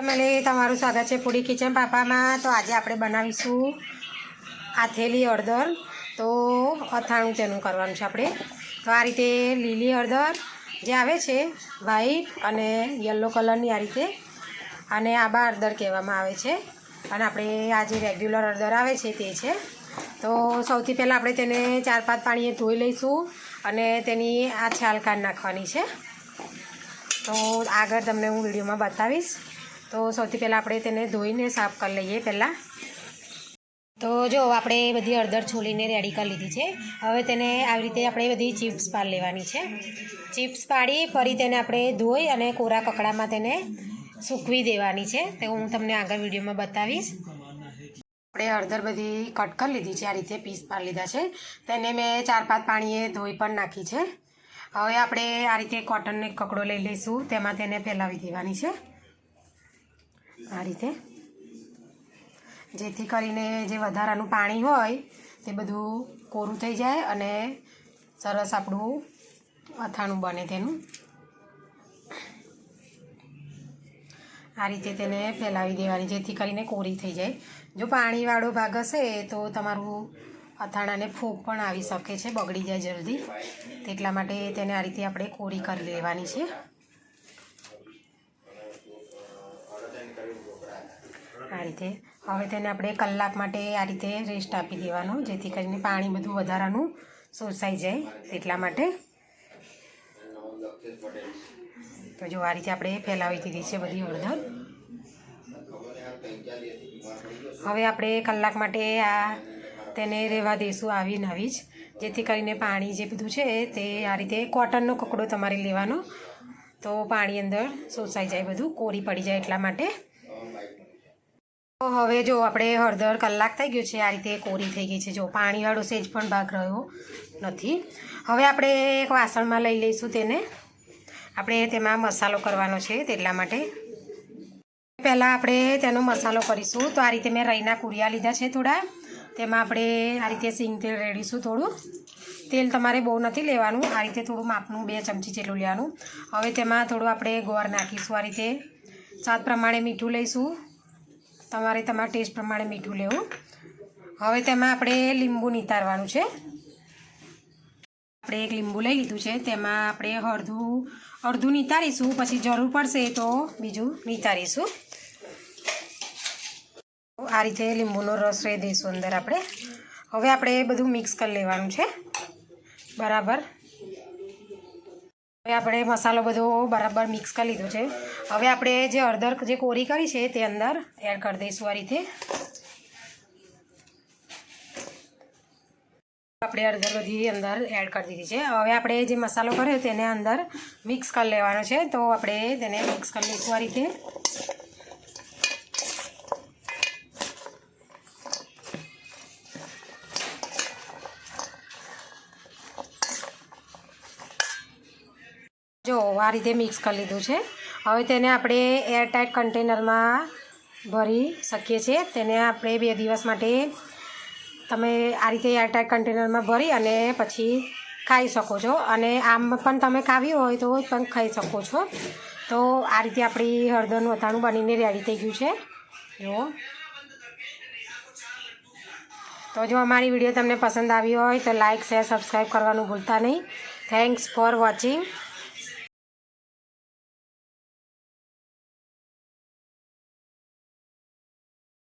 Family તમારું સ્વાગત છે ફૂડી કિચન પાપામાં। તો આજે આપણે બનાવીશું આથેલી હળદર। તો અથાણું તેનું કરવાનું છે આપણે। તો આ રીતે લીલી હળદર જે આવે છે વ્હાઈટ અને યલો કલરની, આ રીતે અને આબા હળદર કહેવામાં આવે છે, અને આપણે આ જે રેગ્યુલર હળદર આવે છે તે છે। તો સૌથી પહેલાં આપણે તેને 4-5 પાણીએ ધોઈ લઈશું અને તેની આ છાલ કાઢી નાખવાની છે। તો આગળ તમને હું વિડીયોમાં બતાવીશ। તો સૌથી પહેલાં આપણે તેને ધોઈને સાફ કરી લઈએ પહેલાં। તો જો આપણે બધી હળદર છોલીને રેડી કરી લીધી છે। હવે તેને આવી રીતે આપણે બધી ચિપ્સ પાડી લેવાની છે। ચિપ્સ પાડી ફરી તેને આપણે ધોઈ અને કોરા કકડામાં તેને સૂકવી દેવાની છે। તો હું તમને આગળ વિડીયોમાં બતાવીશ। આપણે હળદર બધી કટ કરી લીધી છે, આ રીતે પીસ પાડી લીધા છે। તેને મેં 4-5 પાણીએ ધોઈ પણ નાખી છે। હવે આપણે આ રીતે કોટનનો એક કકડો લઈ લઈશું, તેમાં તેને ફેલાવી દેવાની છે આ રીતે, જેથી કરીને જે વધારાનું પાણી હોય તે બધું કોરું થઈ જાય અને સરસ આપણું અથાણું બને તેનું। આ રીતે તેને ફેલાવી દેવાની, જેથી કરીને કોરી થઈ જાય। જો પાણીવાળો ભાગ હશે તો તમારું અથાણાને ફૂગ પણ આવી શકે છે, બગડી જાય જલ્દી, તેટલા માટે તેને આ રીતે આપણે કોરી કરી લેવાની છે। આ રીતે હવે તેને આપણે કલાક માટે આ રીતે રેસ્ટ આપી દેવાનો, જેથી કરીને પાણી બધું વધારાનું શોષાઈ જાય તેટલા માટે। તો જો આ રીતે આપણે ફેલાવી દીધી છે બધી હળદર। હવે આપણે કલાક માટે તેને રહેવા દઈશું આવીને આવી જ, જેથી કરીને પાણી જે બધું છે તે આ રીતે કોટનનો કકડો તમારે લેવાનો, તો પાણી અંદર શોષાઈ જાય, બધું કોરી પડી જાય એટલા માટે। તો હવે જો આપણે હળદર કલાક થઈ ગયું છે, આ રીતે કોરી થઈ ગઈ છે, જો પાણીવાળો સેજ પણ ભાગ રહ્યો નથી। હવે આપણે એક વાસણમાં લઈ લઈશું તેને, આપણે તેમાં મસાલો કરવાનો છે તેટલા માટે પહેલાં આપણે તેનો મસાલો કરીશું। તો આ રીતે મેં રાઈના કુરિયા લીધા છે થોડા, તેમાં આપણે આ રીતે સિંગ તેલ રેડીશું। થોડું તેલ તમારે બહુ નથી લેવાનું, આ રીતે થોડું માપનું 2 ચમચી જેટલું લેવાનું। હવે તેમાં થોડું આપણે ગોળ નાખીશું, આ રીતે સ્વાદ પ્રમાણે મીઠું લઈશું, તમારે તમારા ટેસ્ટ પ્રમાણે મીઠું લેવું। હવે તેમાં આપણે લીંબુ નિતારવાનું છે। આપણે એક લીંબુ લઈ લીધું છે, તેમાં આપણે અડધું નિતારીશું, પછી જરૂર પડશે તો બીજું નિતારીશું। આ રીતે લીંબુનો રસ રહી દઈશું અંદર આપણે। હવે આપણે બધું મિક્સ કરી લેવાનું છે બરાબર। હવે આપણે મસાલો બધો બરાબર મિક્સ કરી લીધો છે। હવે આપણે જે હળદર જે કોરી કરી છે તે અંદર એડ કરી દઈશું આ રીતે। આપણે હળદર બધી અંદર એડ કરી દીધી છે। હવે આપણે જે મસાલો કર્યો તેને અંદર મિક્સ કરી લેવાનો છે, તો આપણે તેને મિક્સ કરી લઈશું આ રીતે। જો આ રીતે મિક્સ કરી લીધું છે। હવે તેને આપણે એરટાઇટ કન્ટેનરમાં ભરી શકીએ છીએ। તેને આપણે 2 દિવસ માટે તમે આ રીતે એરટાઇટ કન્ટેનરમાં ભરી અને પછી ખાઈ શકો છો, અને આમ પણ તમે ખાવી હોય તો પણ ખાઈ શકો છો। તો આ રીતે આપણી હળદરનું અથાણું બનીને રેડી થઈ ગયું છે જુઓ। તો જો અમારી વિડીયો તમને પસંદ આવી હોય તો લાઇક, શેર, સબસ્ક્રાઈબ કરવાનું ભૂલતા નહીં। Thanks for watching.